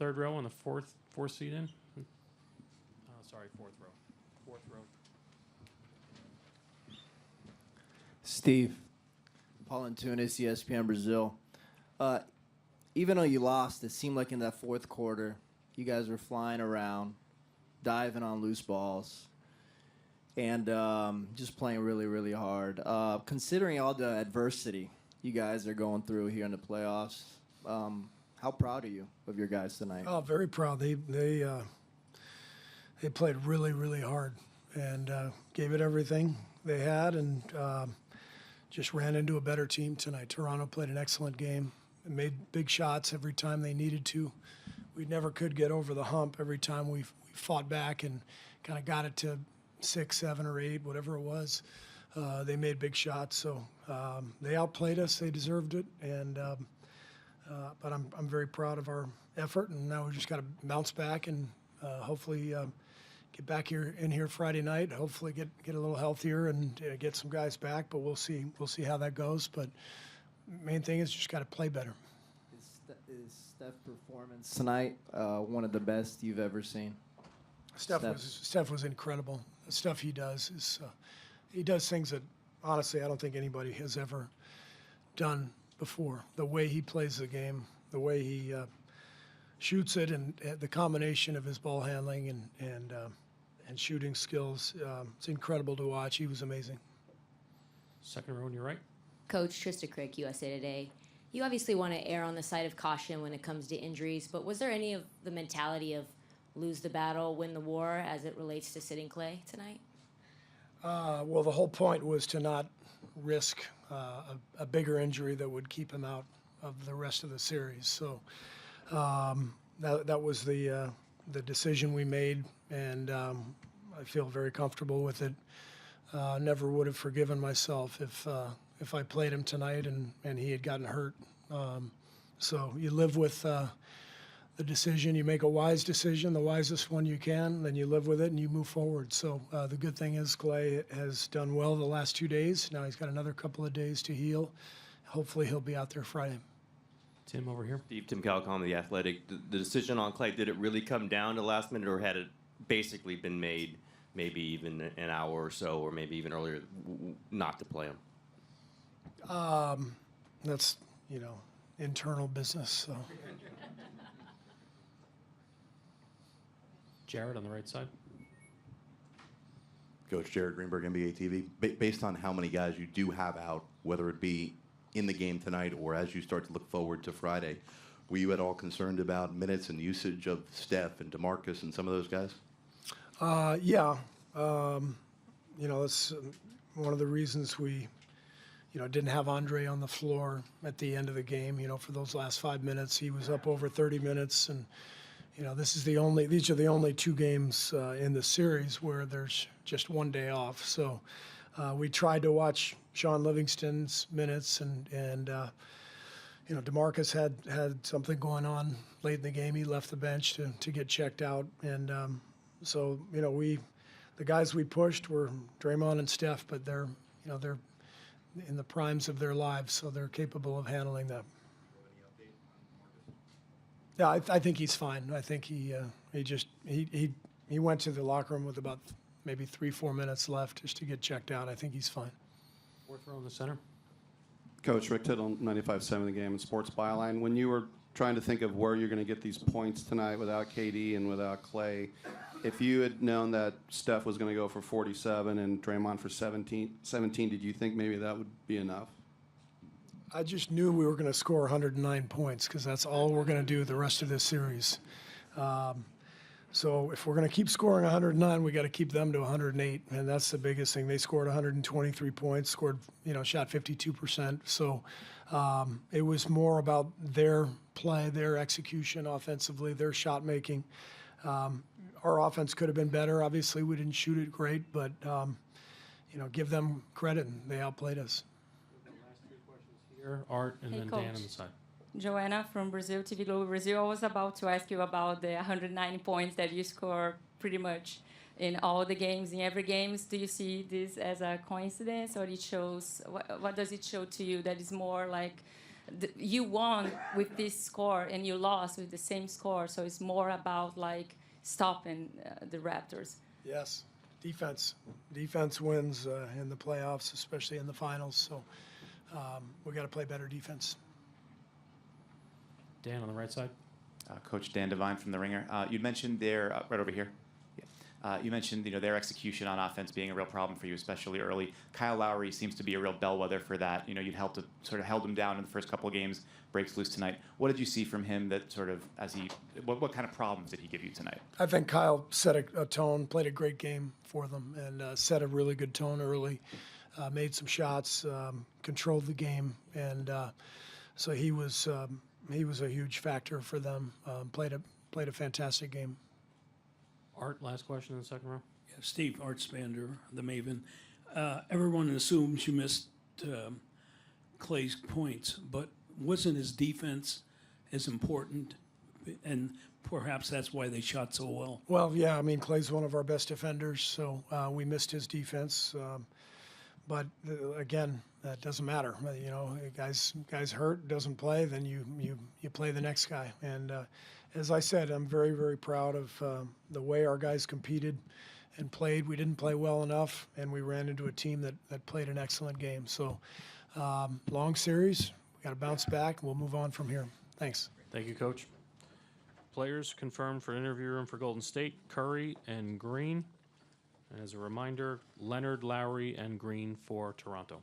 third row on the fourth seat in. Sorry, fourth row. Fourth row. Steve, Paul Antunes, ESPN Brazil. Even though you lost, it seemed like in that fourth quarter, you guys were flying around, diving on loose balls, and just playing really, really hard. Considering all the adversity you guys are going through here in the playoffs, how proud are you of your guys tonight? Oh, very proud. They played really, really hard and gave it everything they had, and just ran into a better team tonight. Toronto played an excellent game and made big shots every time they needed to. We never could get over the hump every time we fought back and kind of got it to 6, 7, or 8, whatever it was. They made big shots, so they outplayed us. They deserved it, and but I'm very proud of our effort, and now we just got to bounce back and hopefully get back here Friday night. Hopefully get a little healthier and get some guys back. But we'll see how that goes. But main thing is just got to play better. Is Steph's performance tonight one of the best you've ever seen? Steph was incredible. The stuff he does is he does things that honestly I don't think anybody has ever done before. The way he plays the game, the way he shoots it, and the combination of his ball handling and shooting skills, it's incredible to watch. He was amazing. Second row on your right. Coach Trista Crick, USA Today. You obviously want to err on the side of caution when it comes to injuries, but was there any of the mentality of lose the battle, win the war as it relates to sitting Clay tonight? Well, the whole point was to not risk a bigger injury that would keep him out of the rest of the series. So that was the decision we made, and I feel very comfortable with it. Never would have forgiven myself if I played him tonight and he had gotten hurt. So you live with the decision. You make a wise decision, the wisest one you can, then you live with it and you move forward. So the good thing is Clay has done well the last 2 days. Now he's got another couple of days to heal. Hopefully he'll be out there Friday. Tim over here. Steve, Tim Calicom, The Athletic. The decision on Clay, did it really come down to last minute, or had it basically been made maybe even an hour or so, or maybe even earlier, not to play him? That's, internal business. So. Jared on the right side. Coach Jared Greenberg, NBA TV. Based on how many guys you do have out, whether it be in the game tonight or as you start to look forward to Friday, were you at all concerned about minutes and usage of Steph and DeMarcus and some of those guys? Yeah. That's one of the reasons we, didn't have Andre on the floor at the end of the game. For those last 5 minutes, he was up over 30 minutes, and these are the only 2 games in the series where there's just 1 day off. So we tried to watch Sean Livingston's minutes, and DeMarcus had something going on late in the game. He left the bench to get checked out, and so the guys we pushed were Draymond and Steph, but they're in the primes of their lives, so they're capable of handling that. Yeah, I think he's fine. I think he went to the locker room with about maybe 3-4 minutes left just to get checked out. I think he's fine. Fourth row in the center. Coach Rick Tittle, 95.7 The Game and Sports Byline. When you were trying to think of where you're going to get these points tonight without KD and without Clay, if you had known that Steph was going to go for 47 and Draymond for 17, did you think maybe that would be enough? I just knew we were going to score 109 points because that's all we're going to do the rest of this series. So if we're going to keep scoring 109, we got to keep them to 108, and that's the biggest thing. They scored 123 points, shot 52%. So it was more about their play, their execution offensively, their shot making. Our offense could have been better. Obviously, we didn't shoot it great, but give them credit, and they outplayed us. Here, Art, and then Coach. Dan on the side. Joanna from Brazil, TV Globo Brazil. I was about to ask you about the 190 points that you score pretty much in all the games, in every game. Do you see this as a coincidence, or it shows? What does it show to you that is more like you won with this score and you lost with the same score. So it's more about like stopping the Raptors. Yes, defense. Defense wins in the playoffs, especially in the finals. So we got to play better defense. Dan on the right side. Coach Dan Devine from The Ringer. You mentioned their right over here. You mentioned their execution on offense being a real problem for you, especially early. Kyle Lowry seems to be a real bellwether for that. You'd sort of held him down in the first couple of games. Breaks loose tonight. What did you see from him that sort of what kind of problems did he give you tonight? I think Kyle set a tone, played a great game for them, and set a really good tone early. Made some shots, controlled the game, and so he was a huge factor for them. Played a fantastic game. Art, last question in the second row. Yeah, Steve, Art Spander, the Maven. Everyone assumes you missed Clay's points, but wasn't his defense as important? And perhaps that's why they shot so well. Well, yeah, I mean, Clay's one of our best defenders, so we missed his defense. But again, that doesn't matter. Guys hurt, doesn't play, then you play the next guy. And as I said, I'm very, very proud of the way our guys competed and played. We didn't play well enough, and we ran into a team that played an excellent game. So long series, we got to bounce back. We'll move on from here. Thanks. Thank you, Coach. Players confirmed for interview room for Golden State, Curry and Green. And as a reminder, Leonard, Lowry, and Green for Toronto.